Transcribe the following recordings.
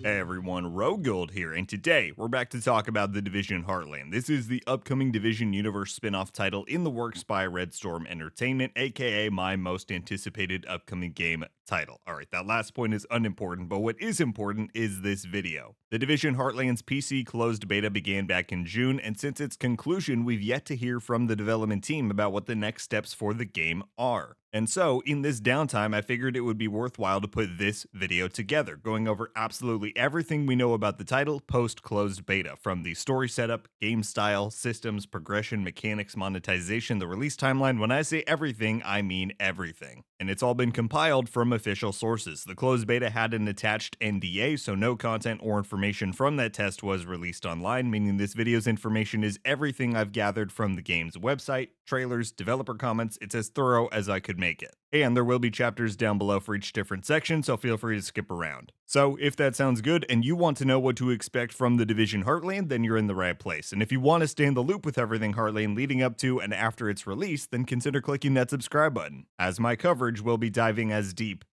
Hey everyone, RogueGold here, and today we're back to talk about the Division Heartland. This is the upcoming Division Universe spin-off title in the works by Red Storm Entertainment, aka my most anticipated upcoming game title. Alright, that last point is unimportant, but what is important is this video. The Division Heartland's PC closed beta began back in June, and since its conclusion, we've yet to hear from the development team about what the next steps for the game are. And so, in this downtime, I figured it would be worthwhile to put this video together, going over absolutely everything we know about the title post-closed beta, from the story setup, game style, systems, progression, mechanics, monetization, the release timeline. When I say everything, I mean everything. And it's all been compiled from official sources. The closed beta had an attached NDA, so no content or information from that test was released online, meaning this video's information is everything I've gathered from the game's website, trailers, developer comments. It's as thorough as I could make it. And there will be chapters down below for each different section, so feel free to skip around. So if that sounds good and you want to know what to expect from the Division Heartland, then you're in the right place. And if you want to stay in the loop with everything Heartland leading up to and after its release, then consider clicking that subscribe button, as my coverage will be diving as deep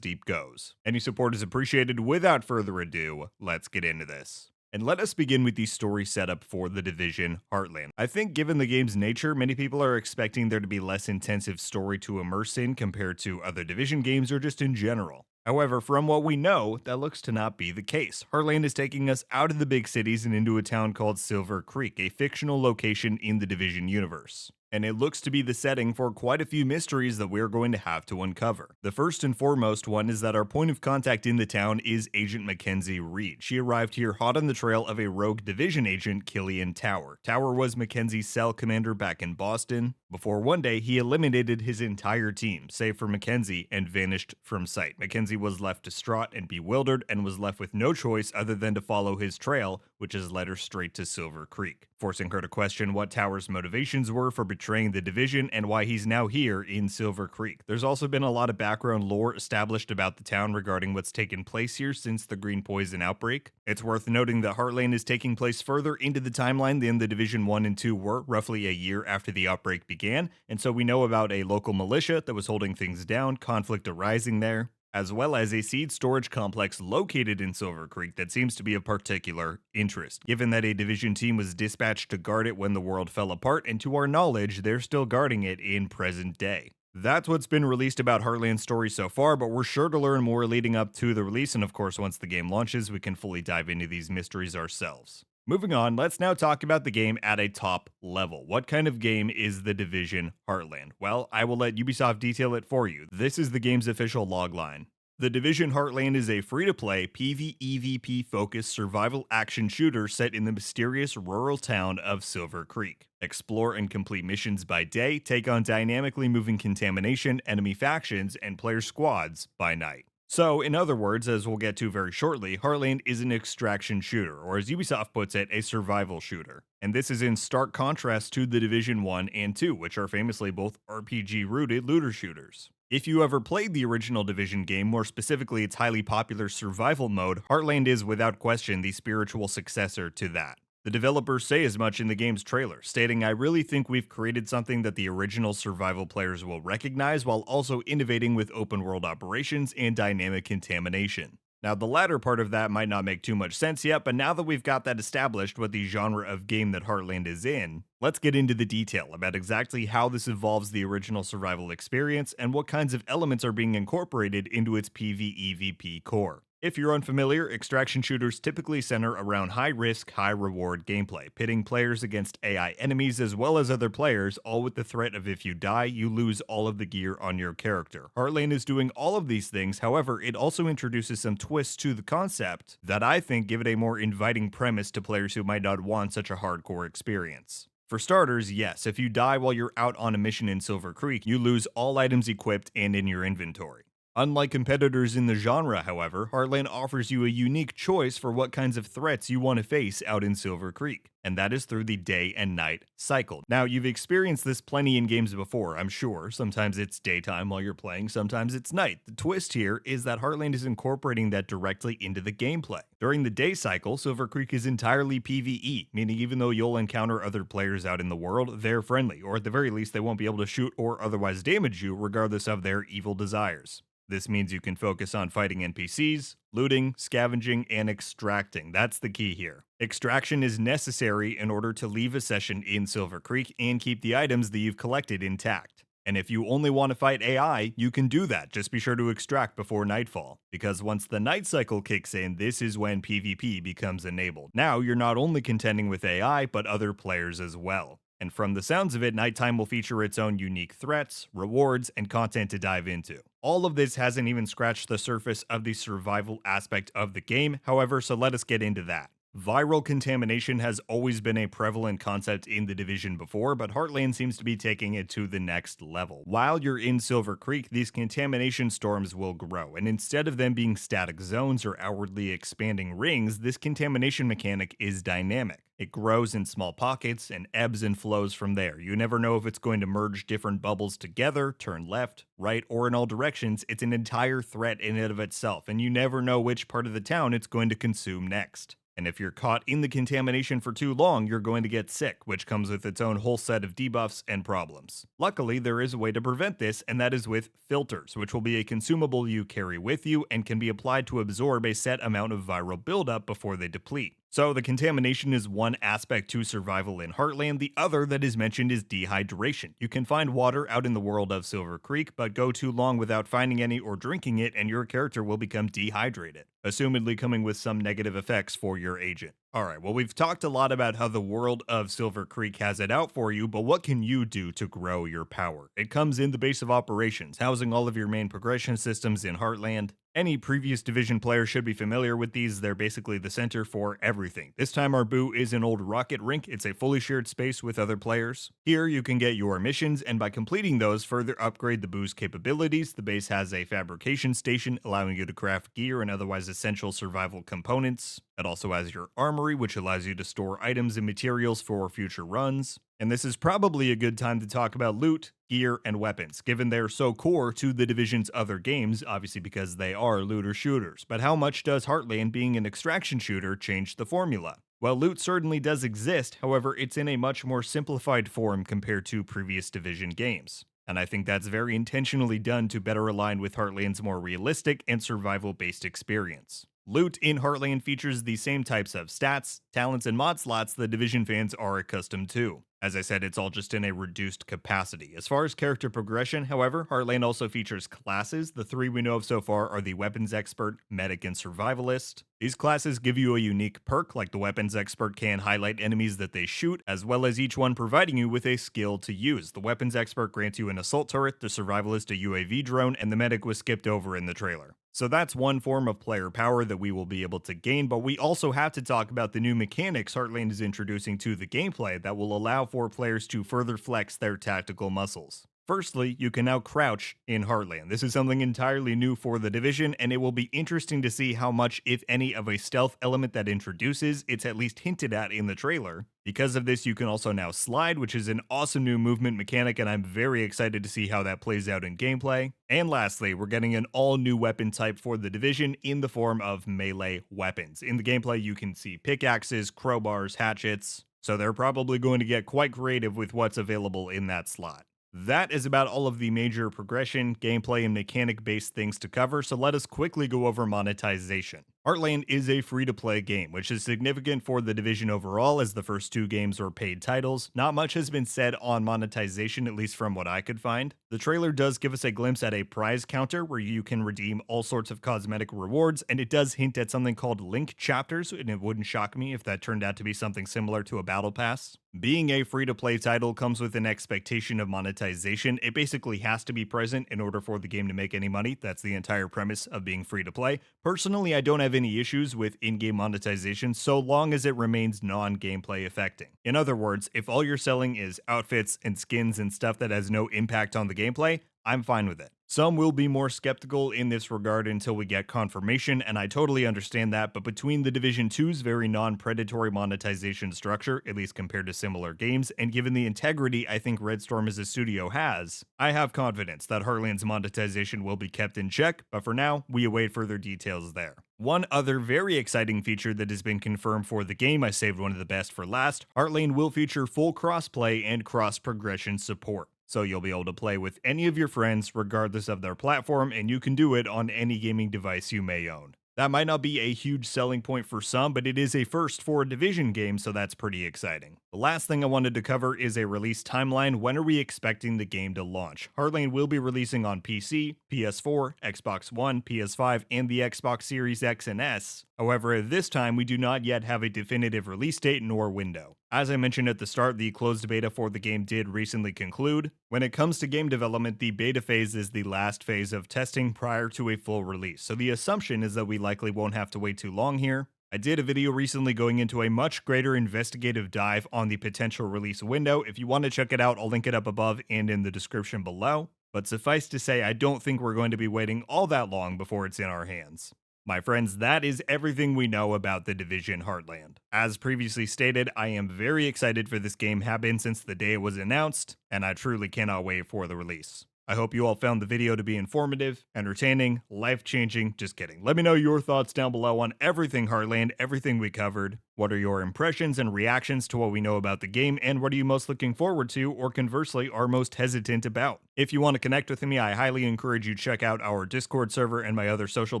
goes. Any support is appreciated. Without further ado, let's get into this. And let us begin with the story setup for the Division Heartland. I think given the game's nature, many people are expecting there to be less intensive story to immerse in compared to other Division games or just in general. However, from what we know, that looks to not be the case. Heartland is taking us out of the big cities and into a town called Silver Creek, a fictional location in the Division universe. And it looks to be the setting for quite a few mysteries that we're going to have to uncover. The first and foremost one is that our point of contact in the town is Agent Mackenzie Reed. She arrived here hot on the trail of a rogue Division agent, Killian Tower. Tower was Mackenzie's cell commander back in Boston, before one day he eliminated his entire team, save for Mackenzie, and vanished from sight. Mackenzie was left distraught and bewildered and was left with no choice other than to follow his trail, which has led her straight to Silver Creek, forcing her to question what Tower's motivations were for betraying the Division and why he's now here in Silver Creek. There's also been a lot of background lore established about the town regarding what's taken place here since the Green Poison outbreak. It's worth noting that Heartland is taking place further into the timeline than the Division 1 and 2 were, roughly a year after the outbreak began, and so we know about a local militia that was holding things down, conflict arising there, as well as a seed storage complex located in Silver Creek that seems to be of particular interest, given that a Division team was dispatched to guard it when the world fell apart, and to our knowledge, they're still guarding it in present day. That's what's been released about Heartland's story so far, but we're sure to learn more leading up to the release, and of course, once the game launches, we can fully dive into these mysteries ourselves. Moving on, let's now talk about the game at a top level. What kind of game is the Division Heartland? Well, I will let Ubisoft detail it for you. This is the game's official logline. The Division Heartland is a free-to-play, PvEvP-focused survival action shooter set in the mysterious rural town of Silver Creek. Explore and complete missions by day, take on dynamically moving contamination, enemy factions, and player squads by night. So, in other words, as we'll get to very shortly, Heartland is an extraction shooter, or as Ubisoft puts it, a survival shooter. And this is in stark contrast to the Division 1 and 2, which are famously both RPG-rooted looter shooters. If you ever played the original Division game, more specifically its highly popular survival mode, Heartland is without question the spiritual successor to that. The developers say as much in the game's trailer, stating, "I really think we've created something that the original survival players will recognize while also innovating with open world operations and dynamic contamination." Now, the latter part of that might not make too much sense yet, but now that we've got that established with the genre of game that Heartland is in, let's get into the detail about exactly how this evolves the original survival experience and what kinds of elements are being incorporated into its PvEvP core. If you're unfamiliar, extraction shooters typically center around high-risk, high-reward gameplay, pitting players against AI enemies as well as other players, all with the threat of if you die, you lose all of the gear on your character. Heartland is doing all of these things, however, it also introduces some twists to the concept that I think give it a more inviting premise to players who might not want such a hardcore experience. For starters, yes, if you die while you're out on a mission in Silver Creek, you lose all items equipped and in your inventory. Unlike competitors in the genre, however, Heartland offers you a unique choice for what kinds of threats you want to face out in Silver Creek, and that is through the day and night cycle. Now, you've experienced this plenty in games before, I'm sure. Sometimes it's daytime while you're playing, sometimes it's night. The twist here is that Heartland is incorporating that directly into the gameplay. During the day cycle, Silver Creek is entirely PvE, meaning even though you'll encounter other players out in the world, they're friendly, or at the very least they won't be able to shoot or otherwise damage you regardless of their evil desires. This means you can focus on fighting NPCs, looting, scavenging, and extracting. That's the key here. Extraction is necessary in order to leave a session in Silver Creek and keep the items that you've collected intact. And if you only want to fight AI, you can do that. Just be sure to extract before nightfall, because once the night cycle kicks in, this is when PvP becomes enabled. Now, you're not only contending with AI, but other players as well. And from the sounds of it, nighttime will feature its own unique threats, rewards, and content to dive into. All of this hasn't even scratched the surface of the survival aspect of the game, however, so let us get into that. Viral contamination has always been a prevalent concept in the Division before, but Heartland seems to be taking it to the next level. While you're in Silver Creek, these contamination storms will grow, and instead of them being static zones or outwardly expanding rings, this contamination mechanic is dynamic. It grows in small pockets and ebbs and flows from there. You never know if it's going to merge different bubbles together, turn left, right, or in all directions. It's an entire threat in and of itself, and you never know which part of the town it's going to consume next. And if you're caught in the contamination for too long, you're going to get sick, which comes with its own whole set of debuffs and problems. Luckily, there is a way to prevent this, and that is with filters, which will be a consumable you carry with you and can be applied to absorb a set amount of viral buildup before they deplete. So the contamination is one aspect to survival in Heartland. The other that is mentioned is dehydration. You can find water out in the world of Silver Creek, but go too long without finding any or drinking it, and your character will become dehydrated, assumedly coming with some negative effects for your agent. Alright, well, we've talked a lot about how the world of Silver Creek has it out for you, but what can you do to grow your power? It comes in the base of operations, housing all of your main progression systems in Heartland. Any previous Division player should be familiar with these. They're basically the center for everything. This time our boo is an old rocket rink. It's a fully shared space with other players. Here you can get your missions, and by completing those, further upgrade the boo's capabilities. The base has a fabrication station, allowing you to craft gear and otherwise essential survival components. It also has your armory, which allows you to store items and materials for future runs. And this is probably a good time to talk about loot, gear, and weapons, given they're so core to the Division's other games, obviously because they are looter shooters. But how much does Heartland being an extraction shooter change the formula? Well, loot certainly does exist, however, it's in a much more simplified form compared to previous Division games. And I think that's very intentionally done to better align with Heartland's more realistic and survival-based experience. Loot in Heartland features the same types of stats, talents, and mod slots the Division fans are accustomed to. As I said, it's all just in a reduced capacity. As far as character progression, however, Heartland also features classes. The three we know of so far are the Weapons Expert, Medic, and Survivalist. These classes give you a unique perk, like the Weapons Expert can highlight enemies that they shoot, as well as each one providing you with a skill to use. The Weapons Expert grants you an assault turret, the Survivalist a UAV drone, and the Medic was skipped over in the trailer. So that's one form of player power that we will be able to gain, but we also have to talk about the new mechanics Heartland is introducing to the gameplay that will allow for players to further flex their tactical muscles. Firstly, you can now crouch in Heartland. This is something entirely new for the Division, and it will be interesting to see how much, if any, of a stealth element that introduces it's at least hinted at in the trailer. Because of this, you can also now slide, which is an awesome new movement mechanic, and I'm very excited to see how that plays out in gameplay. And lastly, we're getting an all-new weapon type for the Division in the form of melee weapons. In the gameplay, you can see pickaxes, crowbars, hatchets, so they're probably going to get quite creative with what's available in that slot. That is about all of the major progression, gameplay, and mechanic-based things to cover, so let us quickly go over monetization. Heartland is a free-to-play game, which is significant for the Division overall, as the first two games were paid titles. Not much has been said on monetization, at least from what I could find. The trailer does give us a glimpse at a prize counter where you can redeem all sorts of cosmetic rewards, and it does hint at something called link chapters, and it wouldn't shock me if that turned out to be something similar to a battle pass. Being a free-to-play title comes with an expectation of monetization. It basically has to be present in order for the game to make any money. That's the entire premise of being free-to-play. Personally, I don't have any issues with in-game monetization so long as it remains non-gameplay affecting. In other words, if all you're selling is outfits and skins and stuff that has no impact on the gameplay, I'm fine with it. Some will be more skeptical in this regard until we get confirmation, and I totally understand that, but between the Division 2's very non-predatory monetization structure, at least compared to similar games, and given the integrity I think Red Storm as a studio has, I have confidence that Heartland's monetization will be kept in check, but for now, we await further details there. One other very exciting feature that has been confirmed for the game, I saved one of the best for last, Heartland will feature full crossplay and cross-progression support. So you'll be able to play with any of your friends regardless of their platform, and you can do it on any gaming device you may own. That might not be a huge selling point for some, but it is a first for a Division game, so that's pretty exciting. The last thing I wanted to cover is a release timeline. When are we expecting the game to launch? Heartland will be releasing on PC, PS4, Xbox One, PS5, and the Xbox Series X and S. However, at this time, we do not yet have a definitive release date nor window. As I mentioned at the start, the closed beta for the game did recently conclude. When it comes to game development, the beta phase is the last phase of testing prior to a full release, so the assumption is that we likely won't have to wait too long here. I did a video recently going into a much greater investigative dive on the potential release window. If you want to check it out, I'll link it up above and in the description below. But suffice to say, I don't think we're going to be waiting all that long before it's in our hands. My friends, that is everything we know about the Division Heartland. As previously stated, I am very excited for this game, have been since the day it was announced, and I truly cannot wait for the release. I hope you all found the video to be informative, entertaining, life-changing. Just kidding. Let me know your thoughts down below on everything Heartland, everything we covered. What are your impressions and reactions to what we know about the game, and what are you most looking forward to, or conversely, are most hesitant about? If you want to connect with me, I highly encourage you to check out our Discord server and my other social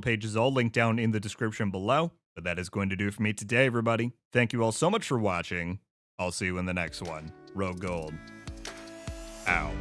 pages, all linked down in the description below. But that is going to do it for me today, everybody. Thank you all so much for watching. I'll see you in the next one. RogueGold. Out.